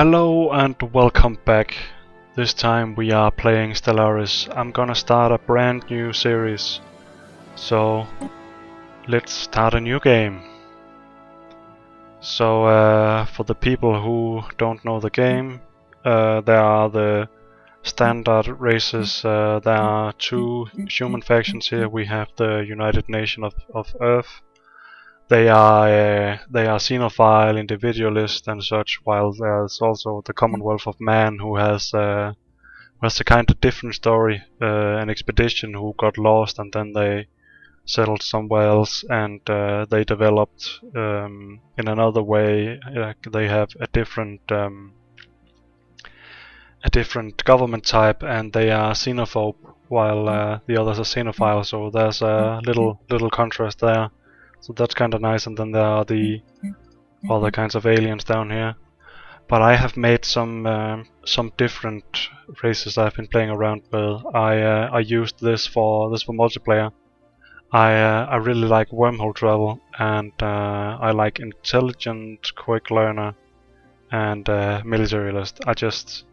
Hello and welcome back. This time we are playing Stellaris. I'm gonna start a brand new series. So let's start a new game. So for the people who don't know the game, there are the standard races. There are two human factions here. We have the United Nation of Earth. They are xenophile, individualist and such, while there's also the Commonwealth of Man, who has a kind of different story. An expedition who got lost and then they settled somewhere else, and they developed in another way. They have a different government type, and they are xenophobe, while the others are xenophile. So there's a little contrast there. So that's kind of nice, and then there are the other kinds of aliens down here. But I have made some different races I've been playing around with. I used this for multiplayer. I really like wormhole travel, and I like intelligent, quick learner, and militarist. I just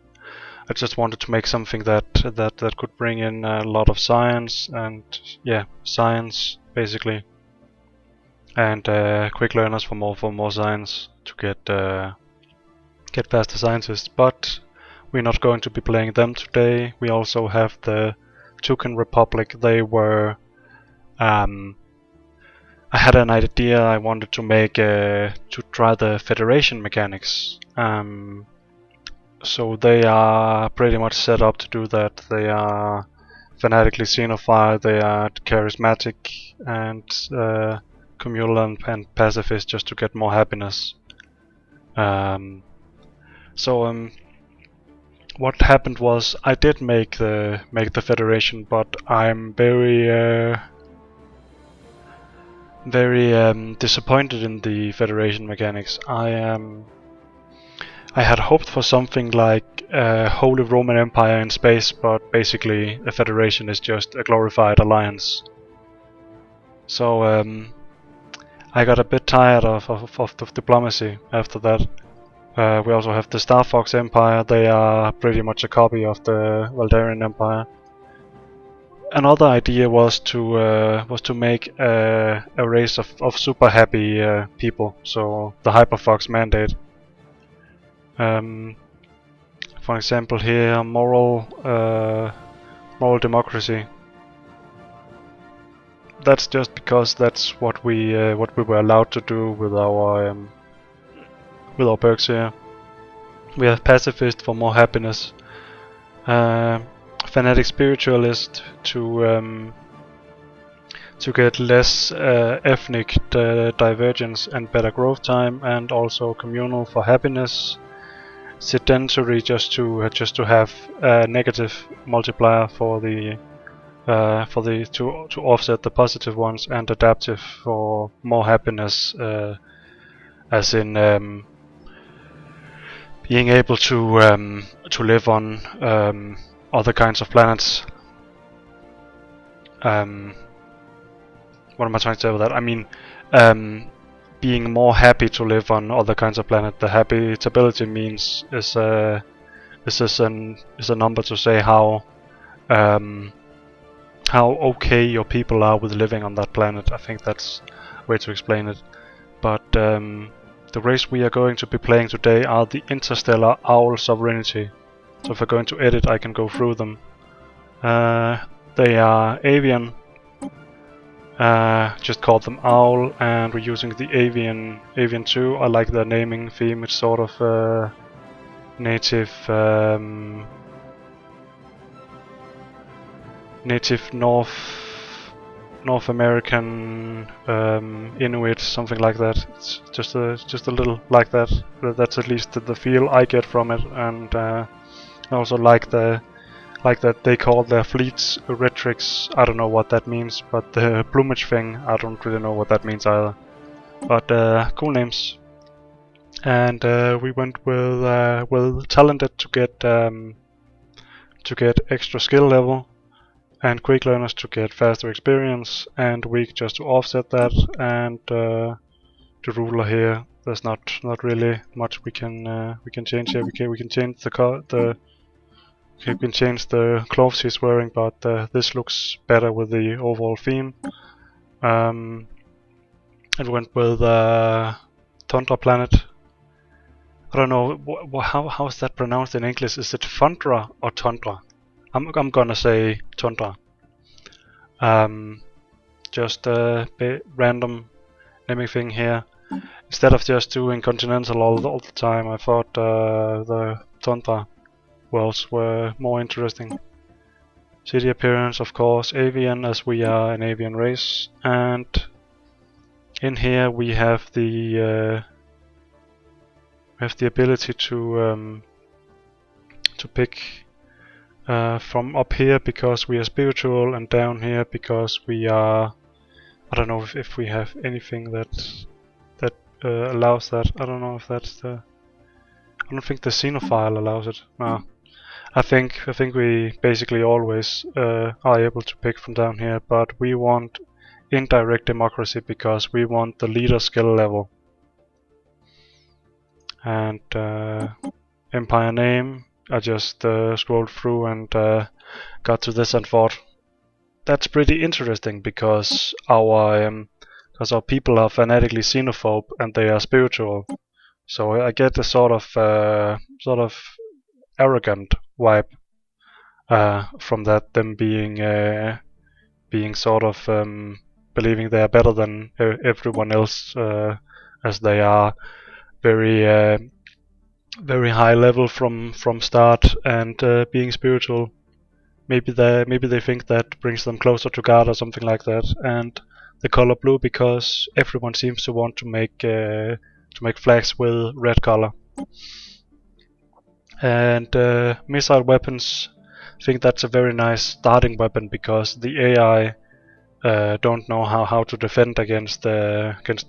wanted to make something that could bring in a lot of science, and yeah, science basically. And quick learners for more science to get past the scientists. But we're not going to be playing them today. We also have the Tuken Republic. They were I had an idea I wanted to make to try the Federation mechanics. So they are pretty much set up to do that. They are fanatically xenophile, they are charismatic, and communal and pacifist, just to get more happiness. What happened was I did make the Federation, but I'm very disappointed in the Federation mechanics. I had hoped for something like a Holy Roman Empire in space, but basically a Federation is just a glorified alliance. So I got a bit tired of diplomacy after that. We also have the Star Fox Empire. They are pretty much a copy of the Valdarian Empire. Another idea was to make a race of super happy people. So the Hyperfox mandate. For example, here moral democracy. That's just because that's what we were allowed to do with our perks here. We have pacifist for more happiness, fanatic spiritualist to get less ethnic divergence and better growth time, and also communal for happiness. Sedentary just to have a negative multiplier for the to offset the positive ones, and adaptive for more happiness, as in being able to live on other kinds of planets. What am I trying to say with that? I mean, being more happy to live on other kinds of planets. The habitability means is a number to say how okay your people are with living on that planet. I think that's a way to explain it. But the race we are going to be playing today are the Interstellar Owl Sovereignty. So if I'm going to edit, I can go through them. They are avian. Just called them Owl, and we're using the Avian 2. I like the naming theme. It's sort of native North American Inuit, something like that. It's just a little like that. That's at least the feel I get from it, and I also like that they call their fleets retrix. I don't know what that means, but the plumage thing, I don't really know what that means either. But cool names. And we went with talented to get extra skill level, and quick learners to get faster experience, and weak just to offset that, and the ruler here, there's not really much we can change here. We can change the we can change the clothes he's wearing, but this looks better with the overall theme. It went with Tundra Planet. I don't know how is that pronounced in English. Is it Fundra or Tundra? I'm gonna say Tundra. Just a random naming thing here. Instead of just doing continental all the time, I thought the Tundra worlds were more interesting. City appearance, of course, avian, as we are an avian race, and in here we have the ability to pick from up here because we are spiritual, and down here because we are. I don't know if we have anything that allows that. I don't know if that's the. I don't think the xenophile allows it. No. I think we basically always are able to pick from down here, but we want indirect democracy because we want the leader skill level. And empire name, I just scrolled through and got to this and thought that's pretty interesting because our people are fanatically xenophobe and they are spiritual. So I get a sort of arrogant vibe from that, them being sort of believing they are better than everyone else, as they are very high level from start and being spiritual. Maybe they think that brings them closer to God or something like that. And the color blue because everyone seems to want to make flags with red color. And missile weapons, I think that's a very nice starting weapon because the AI don't know how to defend against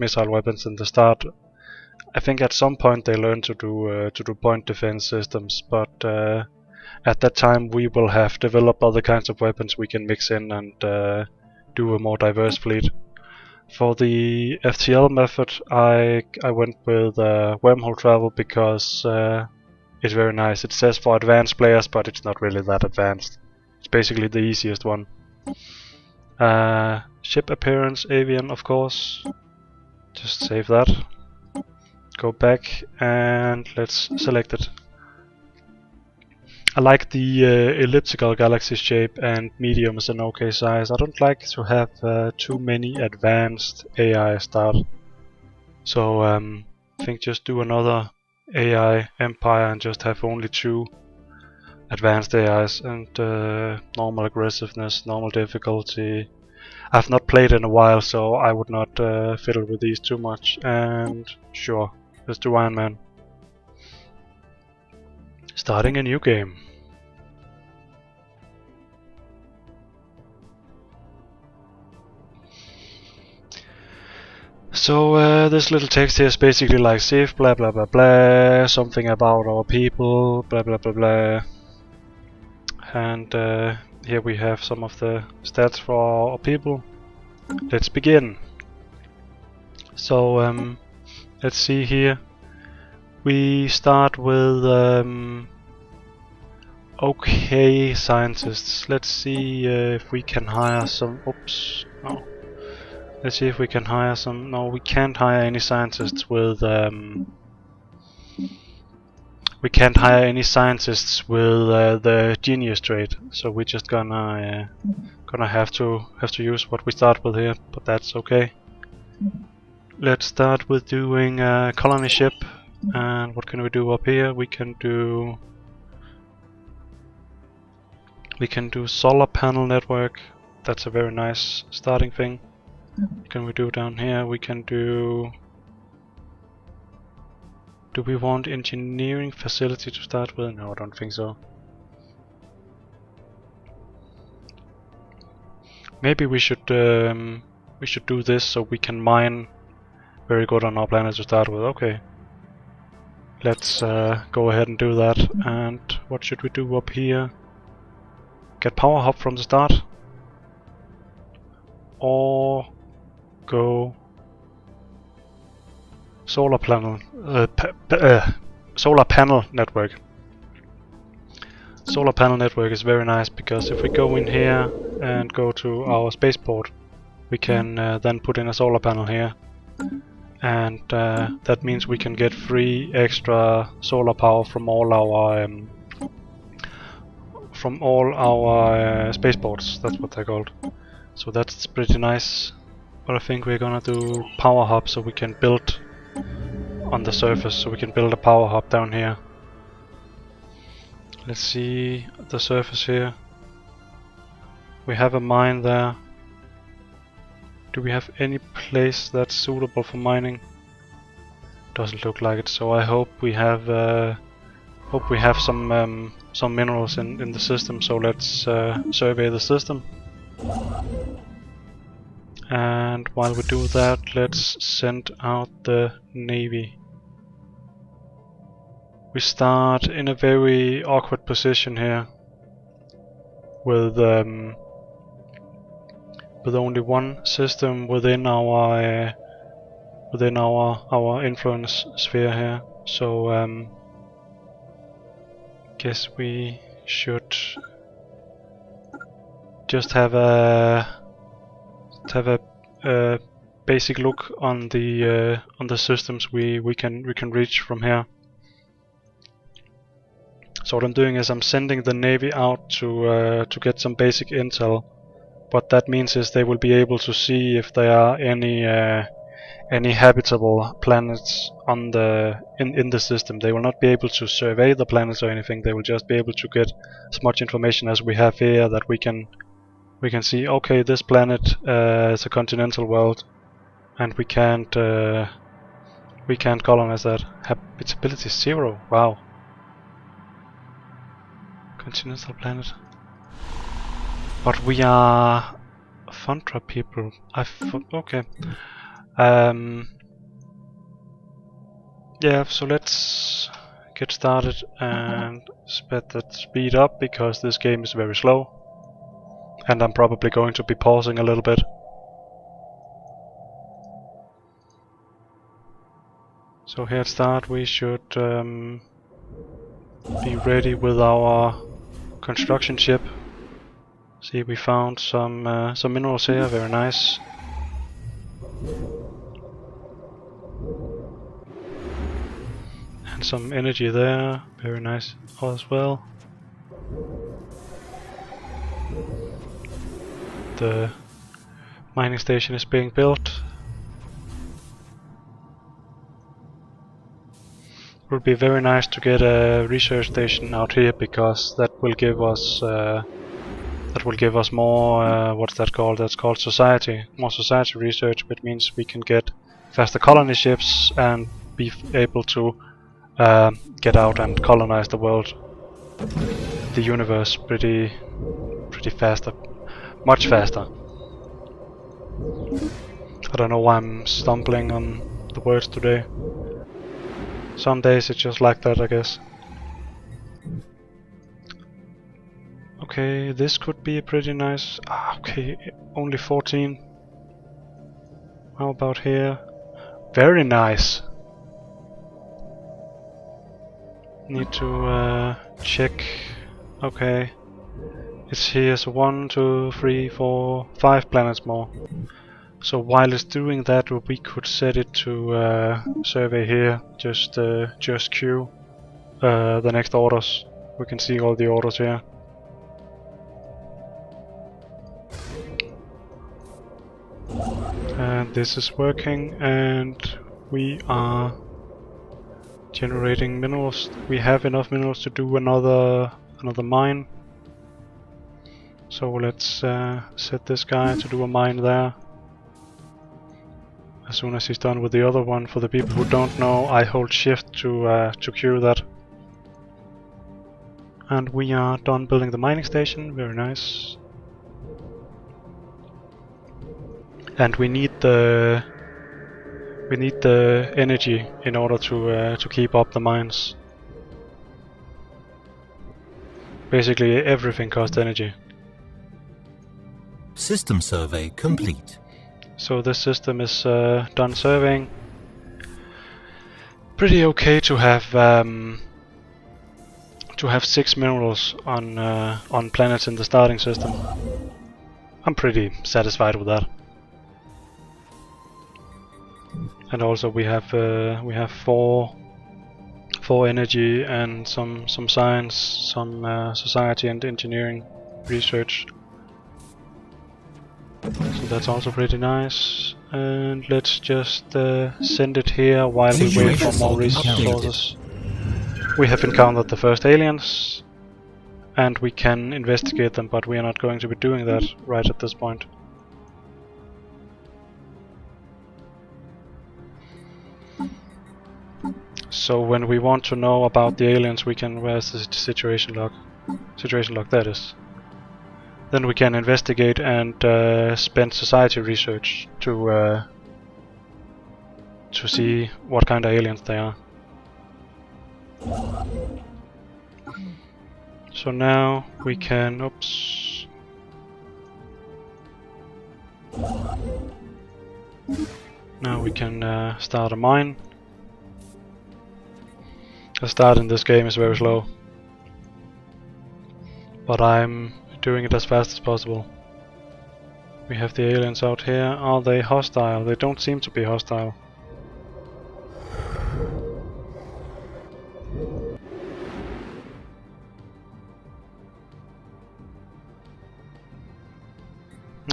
missile weapons in the start. I think at some point they learn to do point defense systems, but at that time we will have developed other kinds of weapons we can mix in and do a more diverse fleet. For the FTL method, I went with wormhole travel because it's very nice. It says for advanced players, but it's not really that advanced. It's basically the easiest one. Ship appearance, avian, of course. Just save that. Go back and let's select it. I like the elliptical galaxy shape, and medium is an okay size. I don't like to have too many advanced AI start. So I think just do another AI empire and just have only 2 advanced AIs and normal aggressiveness, normal difficulty. I've not played in a while, so I would not fiddle with these too much. And sure, let's do Iron Man. Starting a new game. So this little text here is basically like safe blah blah blah blah, something about our people, blah blah blah blah. And here we have some of the stats for our people. Let's begin. So let's see here. We start with okay scientists. Let's see if we can hire some. Oops, no. Let's see if we can hire some. No, we can't hire any scientists with. We can't hire any scientists with the genius trait. So we're just gonna have to use what we start with here. But that's okay. Let's start with doing a colony ship. And what can we do up here? We can do solar panel network. That's a very nice starting thing. What can we do down here? We can do we want engineering facility to start with? No, I don't think so. Maybe we should do this so we can mine very good on our planet to start with. Okay. Let's go ahead and do that. And what should we do up here? Get power hub from the start? Or go solar panel network. Solar panel network is very nice because if we go in here and go to our spaceport, we can then put in a solar panel here, and that means we can get free extra solar power from all our spaceports. That's what they're called. So that's pretty nice. But I think we're gonna do power hub so we can build on the surface. So we can build a power hub down here. Let's see the surface here. We have a mine there. Do we have any place that's suitable for mining? Doesn't look like it. So I hope we have some minerals in the system. So let's survey the system. And while we do that, let's send out the Navy. We start in a very awkward position here, with only one system within our influence sphere here. So guess we should just have a basic look on the systems we can reach from here. So what I'm doing is I'm sending the Navy out to get some basic intel. What that means is they will be able to see if there are any habitable planets on in the system. They will not be able to survey the planets or anything. They will just be able to get as much information as we have here, that we can see, okay, this planet is a continental world, and we can't colonize that. Habitability 0. Wow. Continental planet. But we are Fundra people. Okay. Yeah, so let's get started and speed up, because this game is very slow. And I'm probably going to be pausing a little bit. So here at start we should be ready with our construction ship. See, we found some minerals here, very nice. And some energy there, very nice as well. The mining station is being built. It would be very nice to get a research station out here, because that will give us more. What's that called? That's called society. More society research, which means we can get faster colony ships and be able to get out and colonize the world, the universe, pretty faster. Much faster. I don't know why I'm stumbling on the words today. Some days it's just like that, I guess. Okay, this could be pretty nice. Okay, only 14. How about here? Very nice. Need to check. Okay. It's here, so 1, 2, 3, 4, 5 planets more. So while it's doing that, we could set it to survey here. Just queue the next orders. We can see all the orders here. And this is working, and we are generating minerals. We have enough minerals to do another mine. So let's set this guy to do a mine there. As soon as he's done with the other one, for the people who don't know, I hold shift to queue that. And we are done building the mining station. Very nice. And we need the energy in order to keep up the mines. Basically everything costs energy. System survey complete. So this system is done surveying. pretty okay to have 6 minerals on planets in the starting system. I'm pretty satisfied with that. And also we have 4 energy and some science, some society and engineering research. So that's also pretty nice. And let's just send it here while we wait for more resources. We have encountered the first aliens, and we can investigate them, but we are not going to be doing that right at this point. So when we want to know about the aliens, we can, where's the situation log? Situation log, that is. Then we can investigate and spend society research to see what kind of aliens they are. So now we can, oops. Now we can start a mine. The start in this game is very slow, but I'm doing it as fast as possible. We have the aliens out here. Are they hostile? They don't seem to be hostile.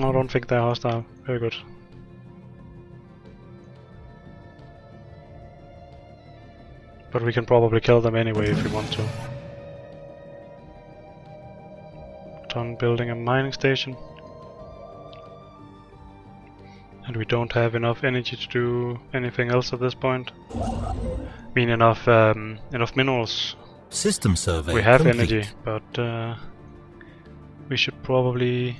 No, I don't think they're hostile. Very good. But we can probably kill them anyway if we want to. Done building a mining station. And we don't have enough energy to do anything else at this point. I mean enough minerals. System survey we have complete. energy, but we should probably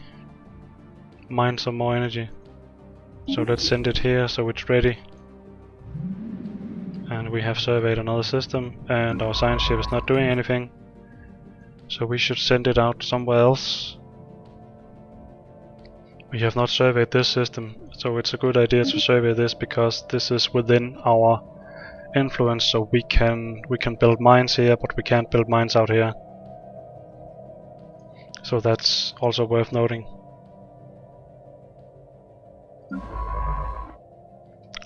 mine some more energy. So let's send it here so it's ready. And we have surveyed another system, and our science ship is not doing anything. So we should send it out somewhere else. We have not surveyed this system, so it's a good idea to survey this because this is within our influence. So we can build mines here, but we can't build mines out here. So that's also worth noting.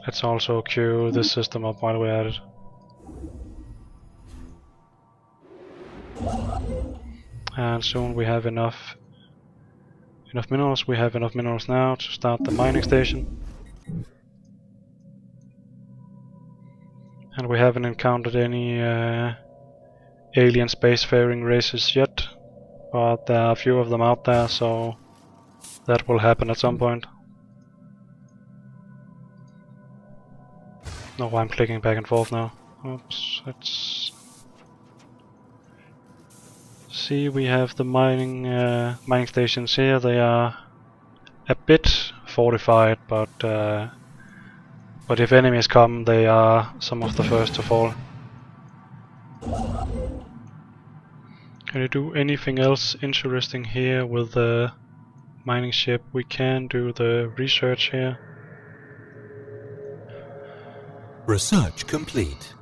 Let's also queue this system up while we're at it. And soon we have enough minerals. We have enough minerals now to start the mining station. And we haven't encountered any alien spacefaring races yet, but there are a few of them out there, so that will happen at some point. No, I'm clicking back and forth now. Oops, let's see. We have the mining stations here. They are a bit fortified, but if enemies come, they are some of the first to fall. Can you do anything else interesting here with the mining ship? We can do the research here. Research complete.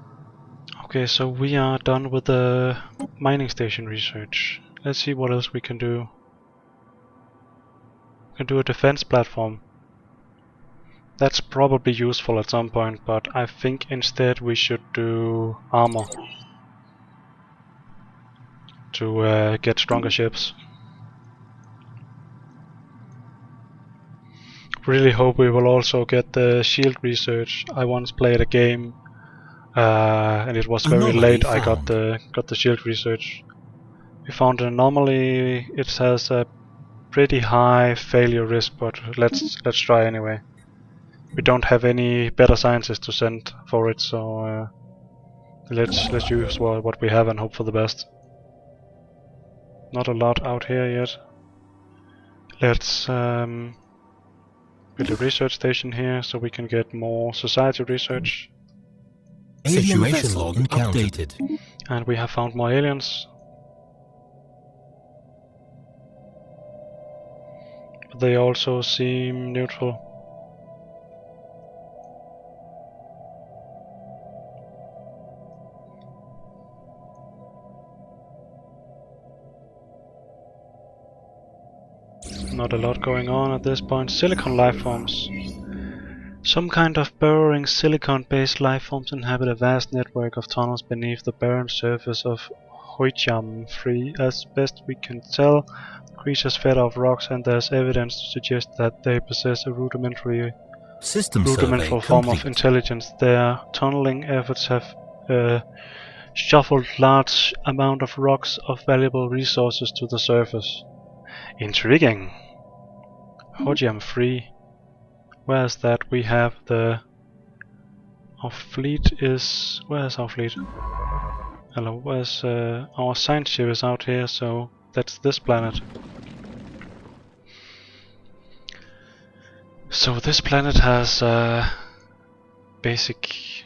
Okay, so we are done with the mining station research. Let's see what else we can do. We can do a defense platform. That's probably useful at some point, but I think instead we should do armor to get stronger ships. Really hope we will also get the shield research. I once played a game and it was very late. I got the shield research. We found an anomaly. It has a pretty high failure risk, but let's try anyway. We don't have any better scientists to send for it, so let's use what we have and hope for the best. Not a lot out here yet. Let's build a research station here so we can get more society research. Situation log updated. And we have found more aliens. But they also seem neutral. Not a lot going on at this point. Silicon life forms. Some kind of burrowing silicon-based life forms inhabit a vast network of tunnels beneath the barren surface of Hoijam 3. As best we can tell, the creatures fed off rocks, and there's evidence to suggest that they possess a rudimentary form of intelligence. Their tunneling efforts have shuffled large amount of rocks of valuable resources to the surface. Intriguing. Hoijam 3. Where's that? We have the... Our fleet is... Where's our fleet? Hello, where's... our science ship is out here, so that's this planet. So this planet has basic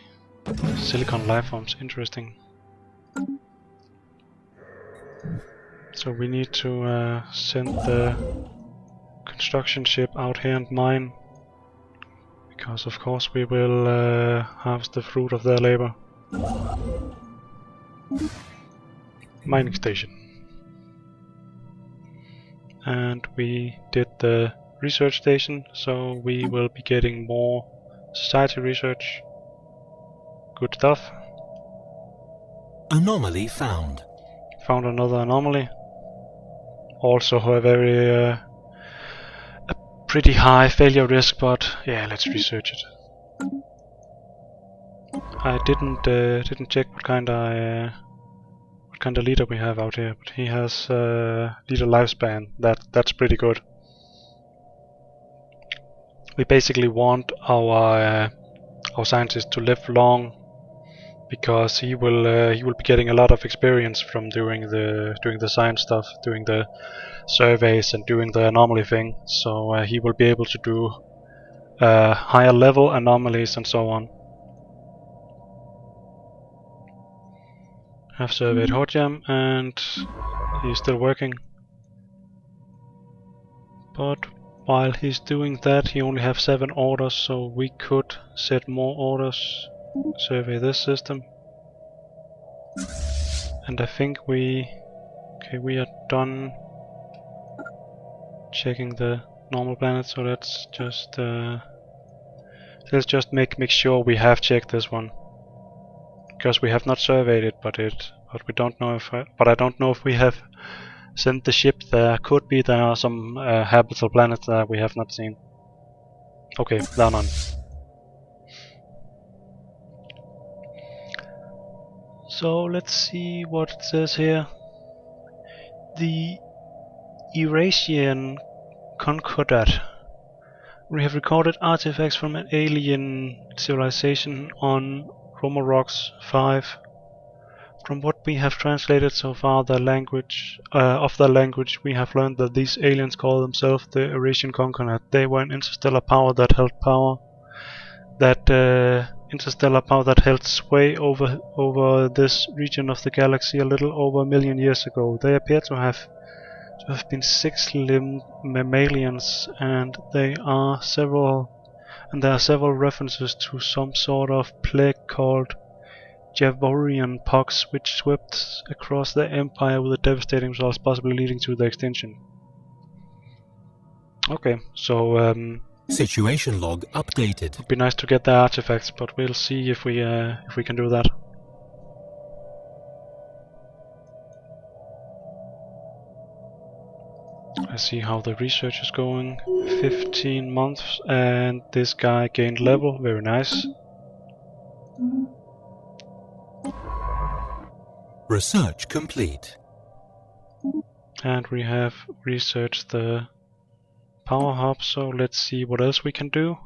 silicon life forms. Interesting. So we need to send the construction ship out here and mine. Because of course we will harvest the fruit of their labor. Mining station. And we did the research station, so we will be getting more society research. Good stuff. Anomaly found. Found another anomaly. Also a very pretty high failure risk, but yeah, let's research it. I didn't check what kind of leader we have out here, but he has leader lifespan. That's pretty good. We basically want our scientist to live long, because he will be getting a lot of experience from doing the science stuff, doing the surveys and doing the anomaly thing. So he will be able to do higher level anomalies and so on. Have surveyed Hoijam, and he's still working. But while he's doing that, he only has 7 orders, so we could set more orders. Survey this system. And I think we are done checking the normal planet, so let's just make sure we have checked this one. Because we have not surveyed it, but we don't know if I don't know if we have sent the ship there. Could be there are some habitable planets that we have not seen. Okay, there are none. So let's see what it says here. The Eurasian Concordat. We have recorded artifacts from an alien civilization on Romorox 5. From what we have translated so far, the language we have learned that these aliens call themselves the Eurasian Concordat. They were an interstellar power that held sway over this region of the galaxy a little over a million years ago. They appear to have been 6-limbed mammalians, and there are several references to some sort of plague called Javorian pox, which swept across the empire with a devastating results, possibly leading to the extinction. Okay, so Situation log updated. It'd be nice to get the artifacts, but we'll see if we can do that. I see how the research is going. 15 months, and this guy gained level. Very nice. Research complete. And we have researched the power hub, so let's see what else we can do.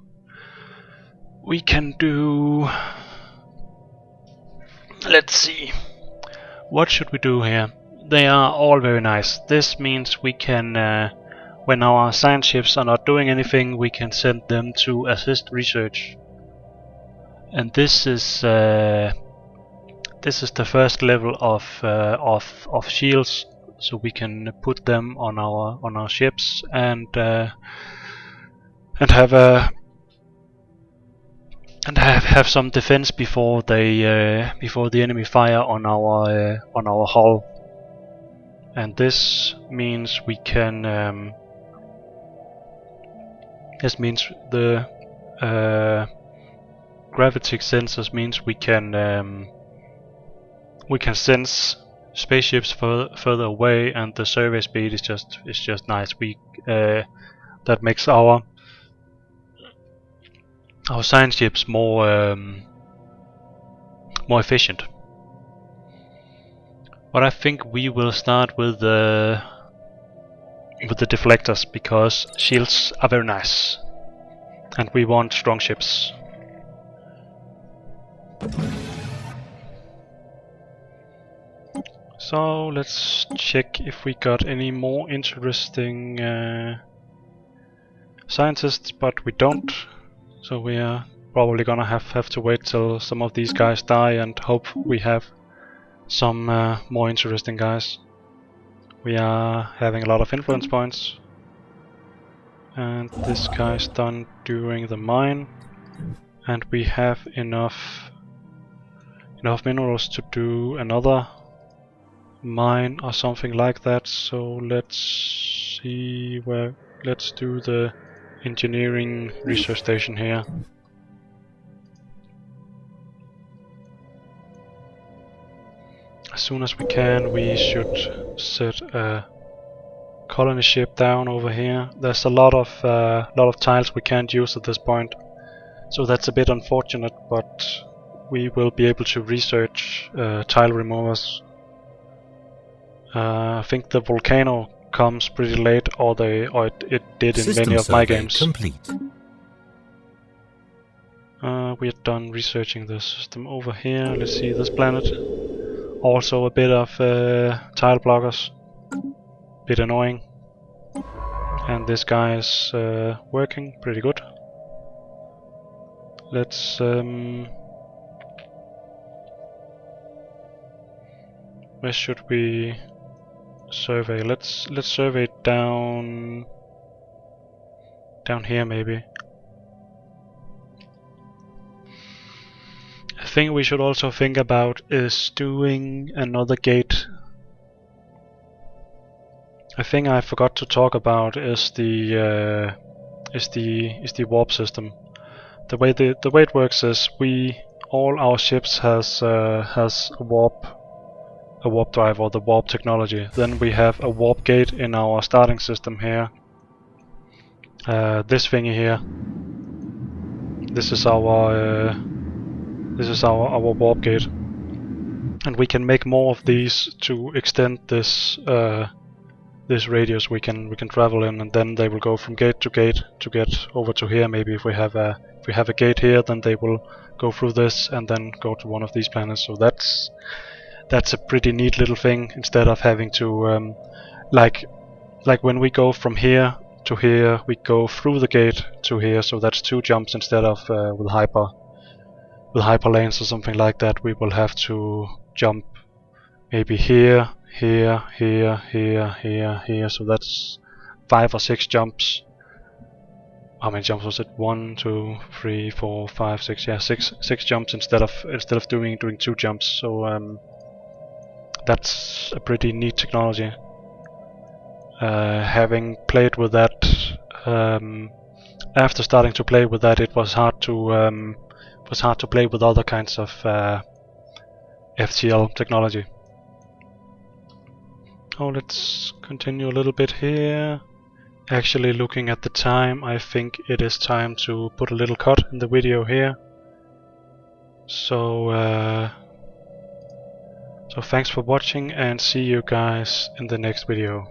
We can do... Let's see. What should we do here? They are all very nice. This means we can, when our science ships are not doing anything, we can send them to assist research. And this is the first level of shields, so we can put them on our ships and have some defense before the enemy fire on our hull. And this means we can This means the gravity sensors means we can sense spaceships further away, and the survey speed is just nice. That makes our science ships more efficient. But I think we will start with the deflectors, because shields are very nice, and we want strong ships. So let's check if we got any more interesting scientists, but we don't. So we are probably gonna have to wait till some of these guys die and hope we have some more interesting guys. We are having a lot of influence points, and this guy's done during the mine, and we have enough minerals to do another mine or something like that. So let's see where. Let's do the engineering research station here. As soon as we can, we should set a colony ship down over here. There's a lot of tiles we can't use at this point, so that's a bit unfortunate, but we will be able to research tile removers. I think the volcano comes pretty late, or it did in System many of my survey games. complete. We are done researching the system over here. Let's see this planet. Also a bit of tile blockers. Bit annoying. And this guy is working pretty good. Let's where should we survey? Let's survey down here maybe. A thing we should also think about is doing another gate. A thing I forgot to talk about is the warp system. The way it works is all our ships has a warp drive, or the warp technology. Then we have a warp gate in our starting system here. This thingy here. This is our warp gate, and we can make more of these to extend this radius we can travel in, and then they will go from gate to gate to get over to here. Maybe if we have a gate here, then they will go through this and then go to one of these planets. So that's a pretty neat little thing, instead of having to like when we go from here to here, we go through the gate to here. So that's 2 jumps instead of with hyperlanes or something like that. We will have to jump maybe here, here, here, here, here, here. So that's 5 or 6 jumps. How many jumps was it? 1, 2, 3, 4, 5, 6. Yeah, 6 jumps instead of doing 2 jumps. So that's a pretty neat technology. Having played with that, after starting to play with that, it was hard to play with other kinds of FTL technology. Oh, let's continue a little bit here. Actually, looking at the time, I think it is time to put a little cut in the video here. So thanks for watching, and see you guys in the next video.